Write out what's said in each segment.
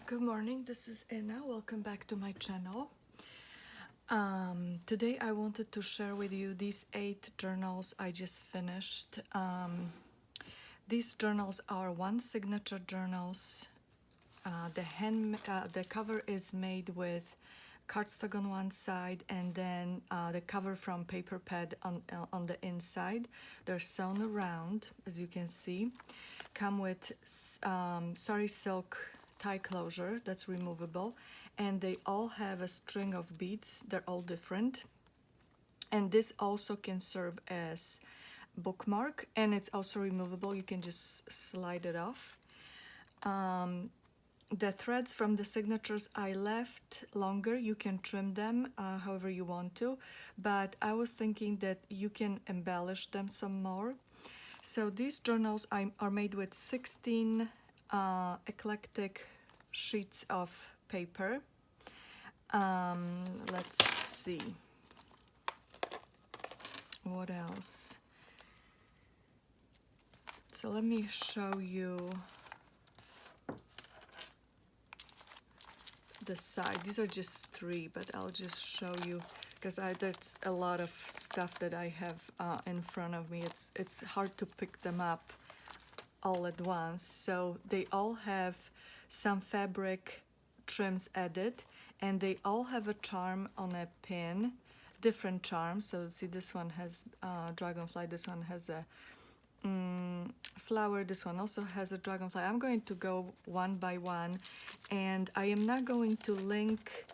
Good morning, this is Anna. Welcome back to my channel. Today I wanted to share with you these 8 journals I just finished. These journals are one signature journals. The cover is made with cardstock on one side, and then the cover from paper pad on the inside. They're sewn around, as you can see. Come with sari silk tie closure that's removable, and they all have a string of beads. They're all different, and this also can serve as bookmark, and it's also removable. You can just slide it off. The threads from the signatures I left longer. You can trim them however you want to, but I was thinking that you can embellish them some more. So these journals are made with 16 eclectic sheets of paper. Let's see. What else? So let me show you the side. These are just 3, but I'll just show you because there's a lot of stuff that I have in front of me. It's hard to pick them up all at once. So they all have some fabric trims added, and they all have a charm on a pin, different charms. So see, this one has dragonfly, this one has a flower, this one also has a dragonfly. I'm going to go one by one, and I am not going to link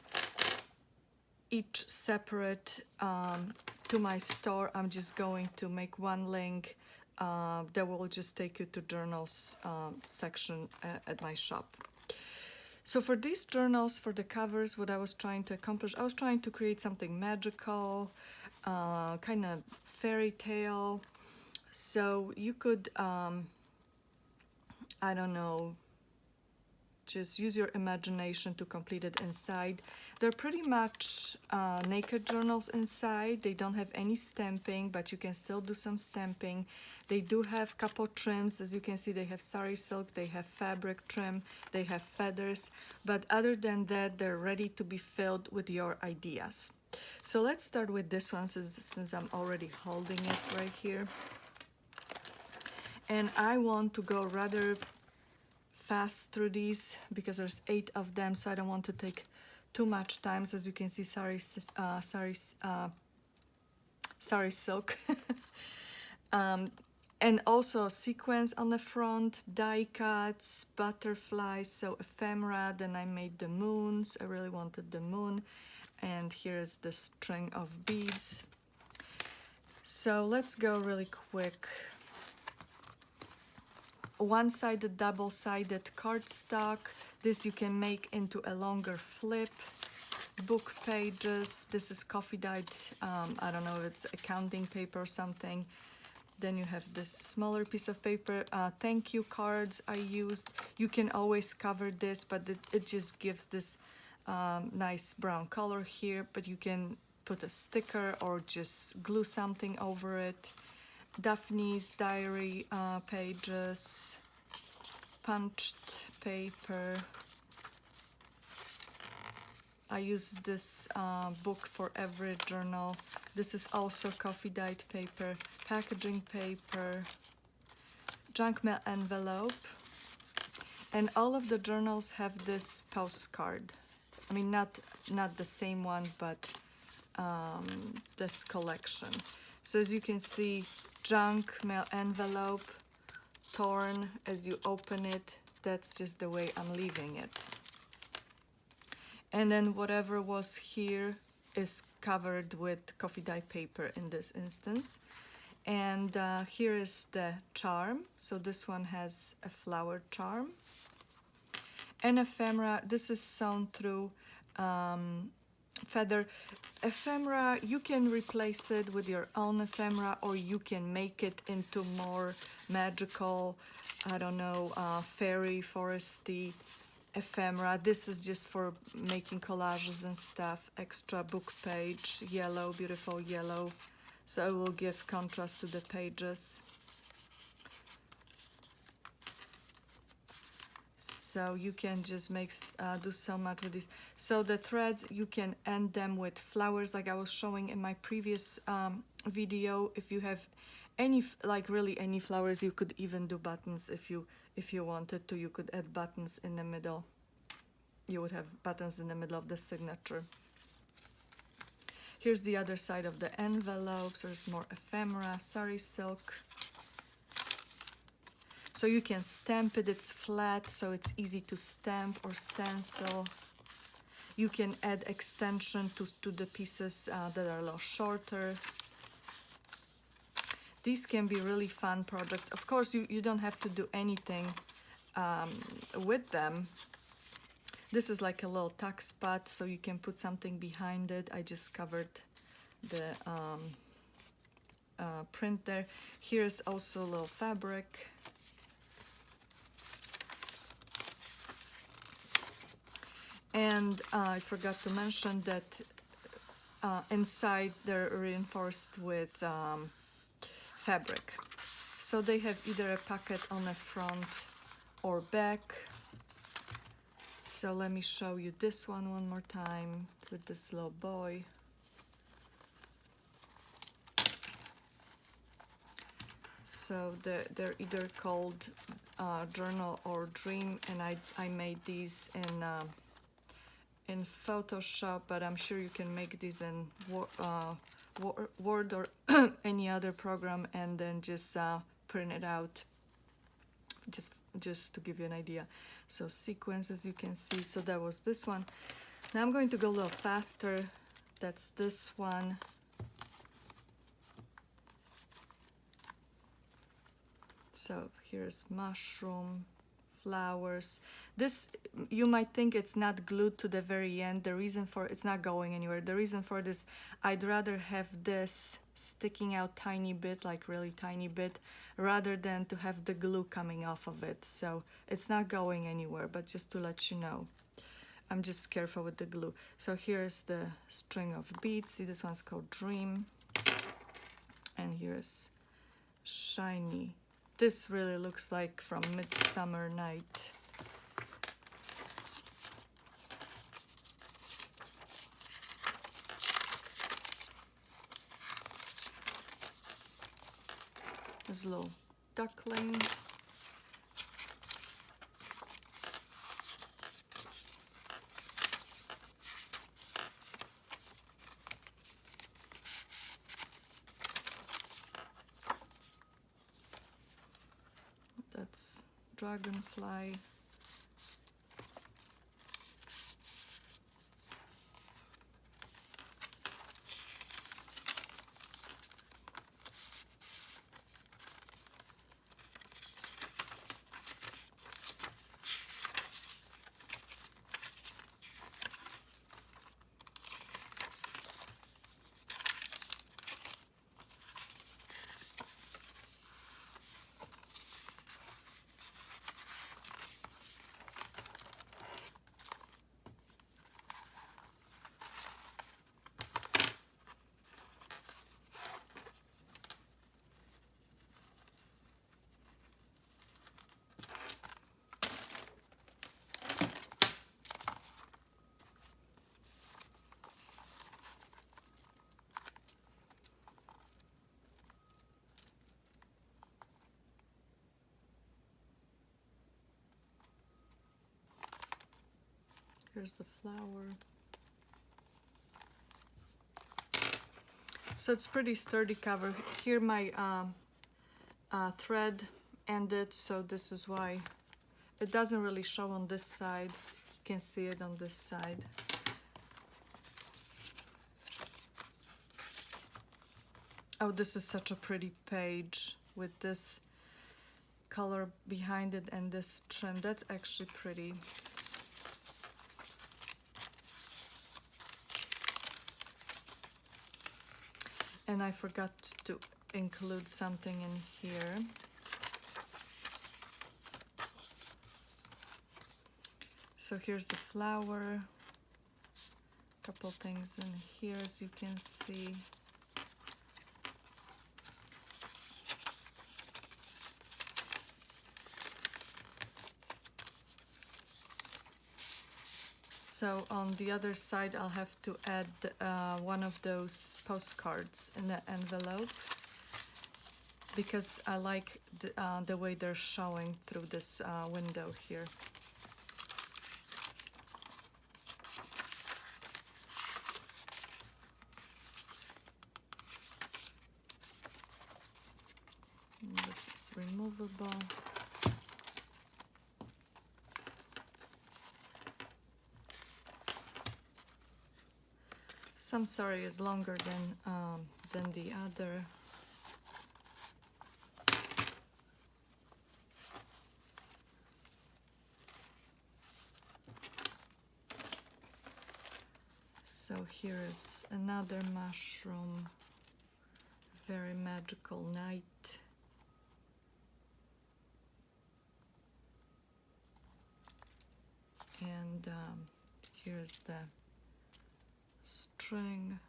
each separate to my store. I'm just going to make one link that will just take you to journals section at my shop. So for these journals, for the covers, what I was trying to accomplish, I was trying to create something magical, kind of fairy tale. So you could, I don't know, just use your imagination to complete it inside. They're pretty much naked journals inside. They don't have any stamping, but you can still do some stamping. They do have couple trims. As you can see, they have sari silk, they have fabric trim, they have feathers, but other than that, they're ready to be filled with your ideas. So let's start with this one, since I'm already holding it right here. And I want to go rather fast through these because there's 8 of them, so I don't want to take too much time. So as you can see, sari silk. And also sequins on the front, die cuts, butterflies, so ephemera. Then I made the moons. I really wanted the moon. And here's the string of beads. So let's go really quick. One-sided, double-sided cardstock. This you can make into a longer flip. Book pages. This is coffee dyed, I don't know if it's accounting paper or something. Then you have this smaller piece of paper. Thank you cards I used. You can always cover this, but it just gives this nice brown color here, but you can put a sticker or just glue something over it. Daphne's diary pages, punched paper. I use this book for every journal. This is also coffee dyed paper, packaging paper, junk mail envelope, and all of the journals have this postcard. I mean, not the same one, but this collection. So as you can see, junk mail envelope, torn as you open it. That's just the way I'm leaving it. And then whatever was here is covered with coffee dye paper in this instance. And here is the charm. So this one has a flower charm. And ephemera, this is sewn through feather. Ephemera, you can replace it with your own ephemera, or you can make it into more magical, I don't know, fairy, foresty ephemera. This is just for making collages and stuff. Extra book page, yellow, beautiful yellow. So it will give contrast to the pages. So you can just do so much with this. So the threads, you can end them with flowers like I was showing in my previous video. If you have any, like really any flowers, you could even do buttons if you wanted to. You could add buttons in the middle. You would have buttons in the middle of the signature. Here's the other side of the envelope. So there's more ephemera, sari silk. So you can stamp it, it's flat, so it's easy to stamp or stencil. You can add extension to the pieces that are a little shorter. These can be really fun projects. Of course, you don't have to do anything with them. This is like a little tuck spot, so you can put something behind it. I just covered the print there. Here's also a little fabric. And I forgot to mention that inside they're reinforced with fabric. So they have either a pocket on the front or back. So let me show you this one more time with this little boy. So they're either called Journal or Dream, and I made these in Photoshop, but I'm sure you can make these in Word or any other program and then just print it out, just to give you an idea. So sequins, as you can see, so that was this one. Now I'm going to go a little faster. That's this one. So here's mushroom, flowers. This, you might think it's not glued to the very end. The reason for it's not going anywhere. The reason for this, I'd rather have this sticking out tiny bit, like really tiny bit, rather than to have the glue coming off of it. So it's not going anywhere, but just to let you know, I'm just careful with the glue. So here's the string of beads. See, this one's called Dream. And here's Shiny. This really looks like from Midsummer Night. There's a little duckling. That's dragonfly. Here's the flower. So it's pretty sturdy cover. Here my thread ended, so this is why it doesn't really show on this side. You can see it on this side. Oh, this is such a pretty page with this color behind it and this trim. That's actually pretty. And I forgot to include something in here. So here's the flower. Couple things in here, as you can see. also on the other side I'll have to add one of those postcards in the envelope, because I like the way they're showing through this window here. And this is removable. Some sari is longer than the other. So here is another mushroom, very magical night. And here's the string.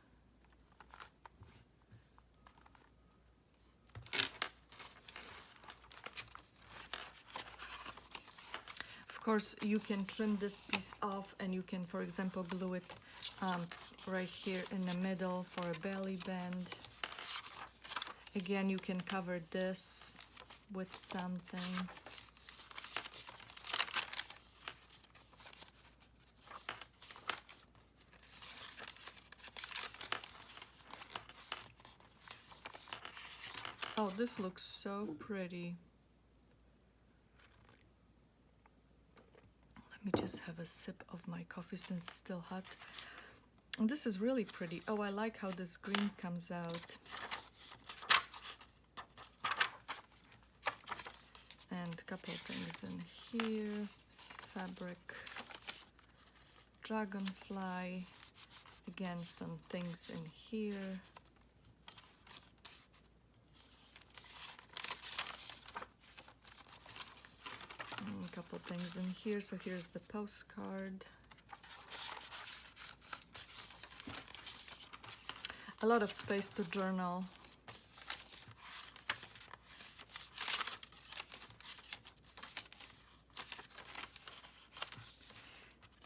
Of course, you can trim this piece off and you can, for example, glue it right here in the middle for a belly band. Again, you can cover this with something. Oh, this looks so pretty. Let me just have a sip of my coffee since it's still hot. And this is really pretty. Oh, I like how this green comes out. And a couple of things in here. Fabric, dragonfly. Again, some things in here. And a couple things in here. So here's the postcard. A lot of space to journal.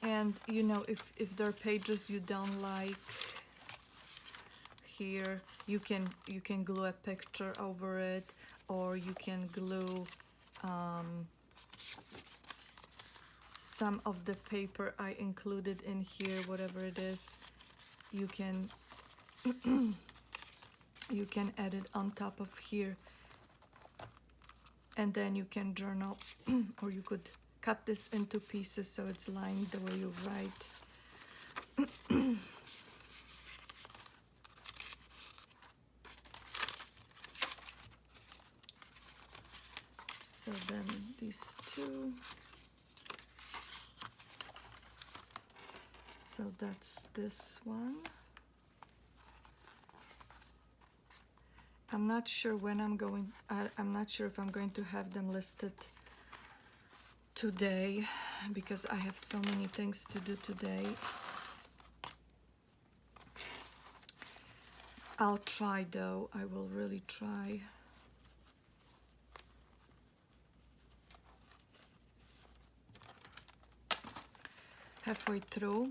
And you know, if there are pages you don't like here, you can glue a picture over it, or you can glue some of the paper I included in here, whatever it is. You can you can add it on top of here, and then you can journal, or you could cut this into pieces so it's lined the way you write. So then these two. So that's this one. I'm not sure when I'm not sure if I'm going to have them listed today, because I have so many things to do today. I'll try though, I will really try. Halfway through.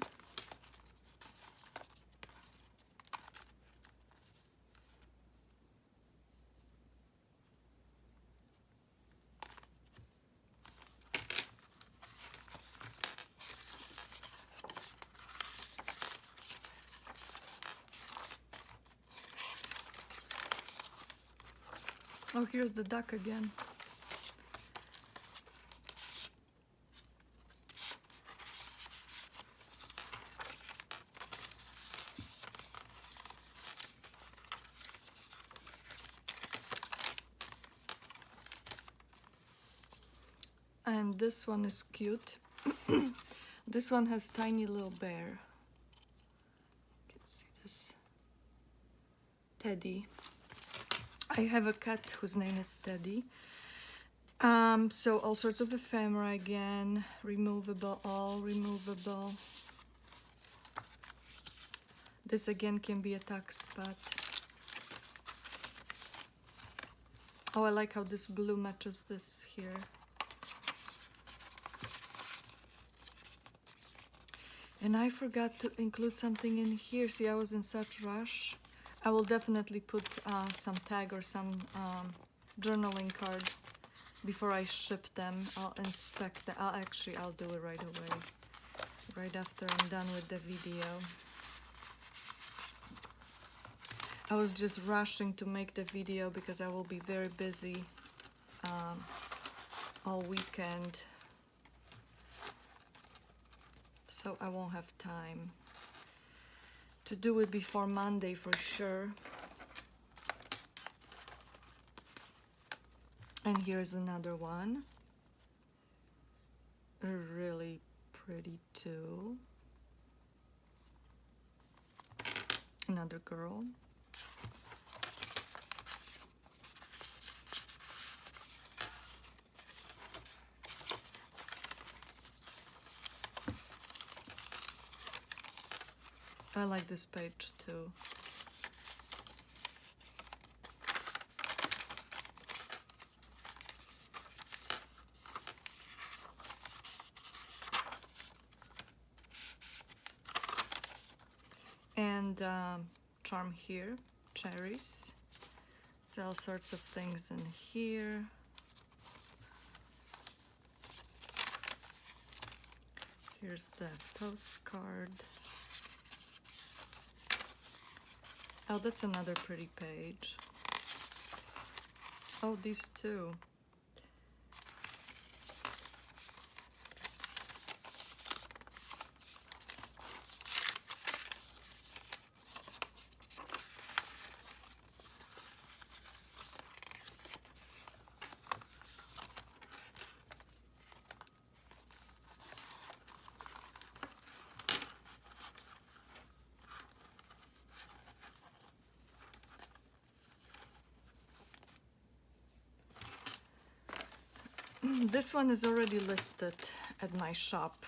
Oh, here's the duck again. And this one is cute. This one has tiny little bear. You can see this. Teddy. I have a cat whose name is Teddy. So all sorts of ephemera again, removable, all removable. This again can be a tuck spot. Oh, I like how this blue matches this here. And I forgot to include something in here. See, I was in such rush. I will definitely put some tag or some journaling card before I ship them. I'll inspect them. I'll do it right away, right after I'm done with the video. I was just rushing to make the video because I will be very busy all weekend. So I won't have time to do it before Monday for sure. And here's another one. Really pretty too. Another girl. I like this page too. And charm here, cherries. So all sorts of things in here. Here's the postcard. Oh, that's another pretty page. Oh, these two. This one is already listed at my shop.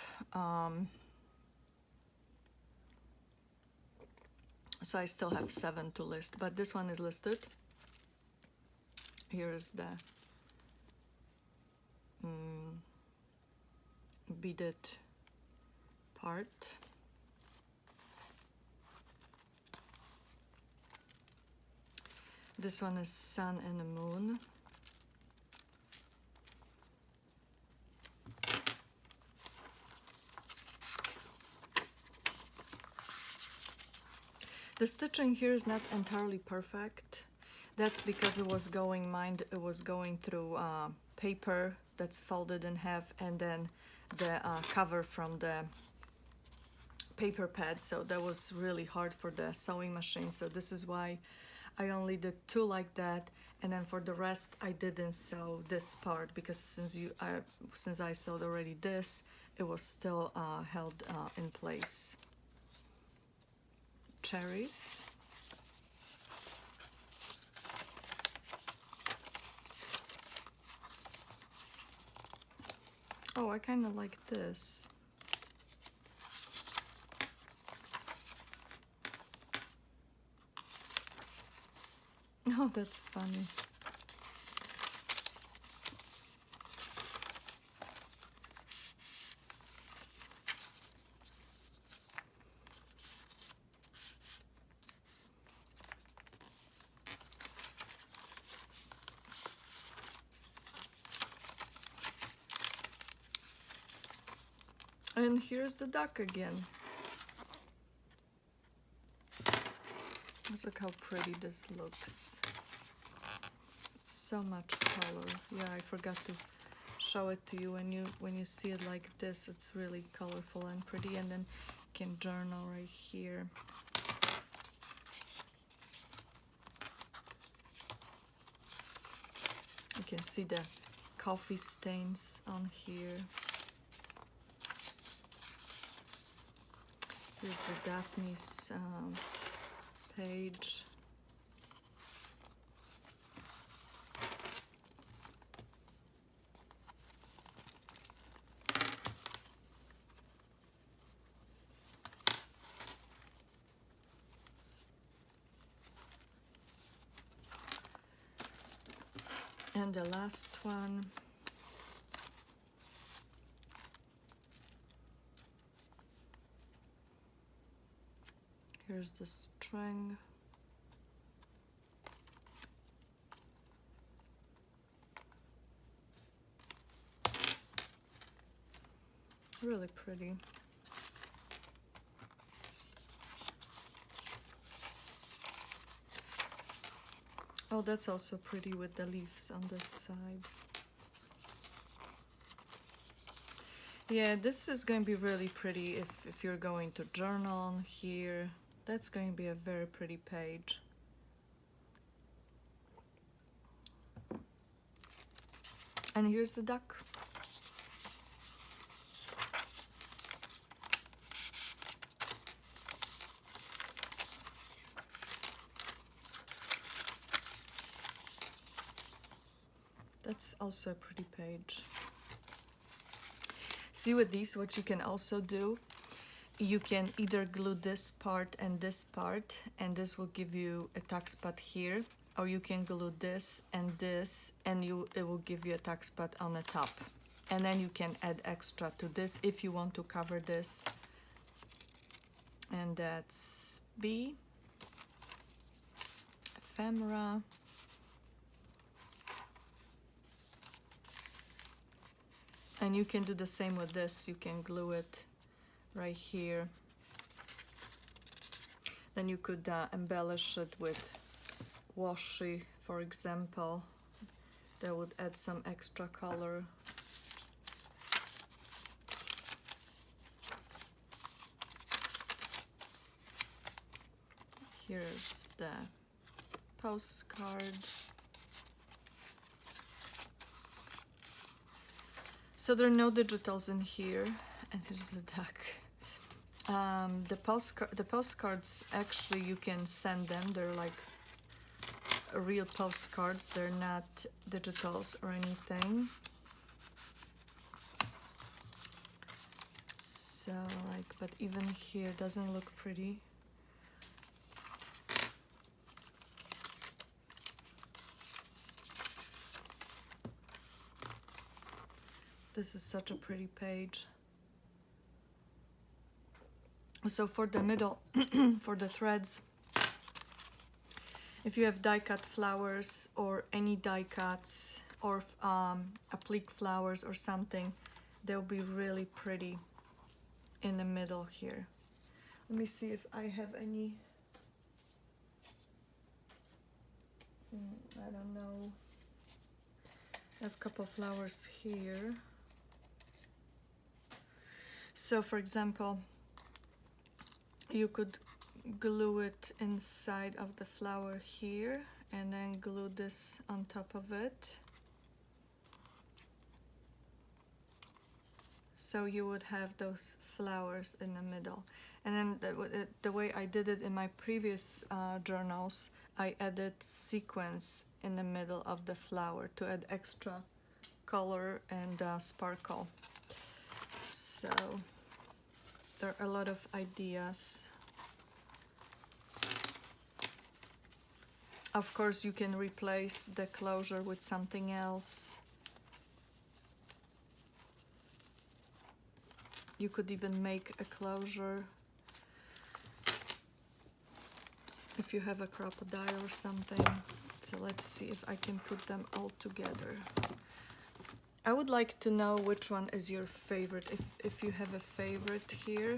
So I still have 7 to list, but this one is listed. Here's the beaded part. This one is sun and the moon. The stitching here is not entirely perfect. That's because it was going through paper that's folded in half, and then the cover from the paper pad. So that was really hard for the sewing machine. So this is why I only did 2 like that, and then for the rest I didn't sew this part, because since I sewed already this, it was still held in place. Cherries. Oh, I kind of like this. Oh, that's funny. And here's the duck again. Look how pretty this looks. So much color. Yeah, I forgot to show it to you. When you see it like this, it's really colorful and pretty. And then you can journal right here. You can see the coffee stains on here. Here's the Daphne's page. And the last one. Here's the string. Really pretty. Oh, that's also pretty with the leaves on this side. Yeah, this is going to be really pretty if you're going to journal here. That's going to be a very pretty page. And here's the duck. That's also a pretty page. See, with these, what you can also do, you can either glue this part, and this will give you a tuck spot here, or you can glue this, and it will give you a tuck spot on the top. And then you can add extra to this if you want to cover this. And that's B, ephemera. And you can do the same with this. You can glue it right here. Then you could embellish it with washi, for example. That would add some extra color. Here's the postcard. So there are no digitals in here, and here's the duck. The postcards, actually, you can send them. They're like real postcards. They're not digitals or anything. So, but even here doesn't look pretty. This is such a pretty page. So for the middle, for the threads, if you have die cut flowers or any die cuts or applique flowers or something, they'll be really pretty in the middle here. Let me see if I have any. I don't know. I have a couple flowers here. So for example, you could glue it inside of the flower here and then glue this on top of it. So you would have those flowers in the middle. And then the way I did it in my previous journals, I added sequins in the middle of the flower to add extra color and sparkle. So there are a lot of ideas. Of course, you can replace the closure with something else. You could even make a closure if you have a crocodile or something. So let's see if I can put them all together. I would like to know which one is your favorite. If you have a favorite here,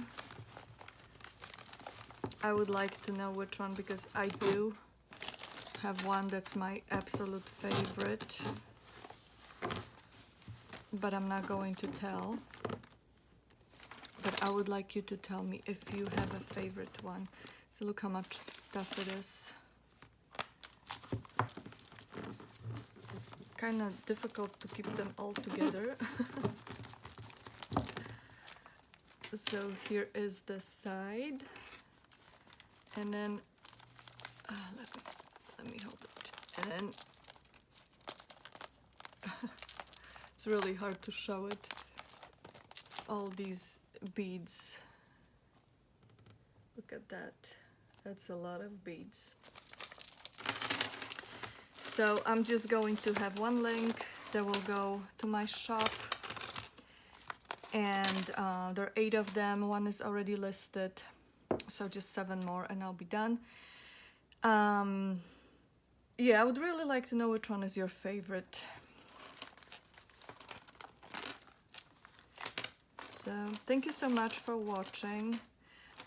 I would like to know which one, because I do have one that's my absolute favorite, but I'm not going to tell. But I would like you to tell me if you have a favorite one. So look how much stuff it is. It's kind of difficult to keep them all together. So here is the side, and then let me hold it, and then it's really hard to show it. All these beads. Look at that. That's a lot of beads. So I'm just going to have one link that will go to my shop, and there are 8 of them. One is already listed. So just 7 more and I'll be done. Yeah, I would really like to know which one is your favorite. So thank you so much for watching.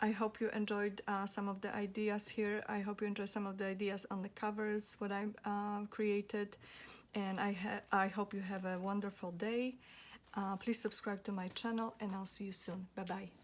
I hope you enjoyed some of the ideas here. I hope you enjoyed some of the ideas on the covers, what I created. And I hope you have a wonderful day. Please subscribe to my channel and I'll see you soon. Bye-bye.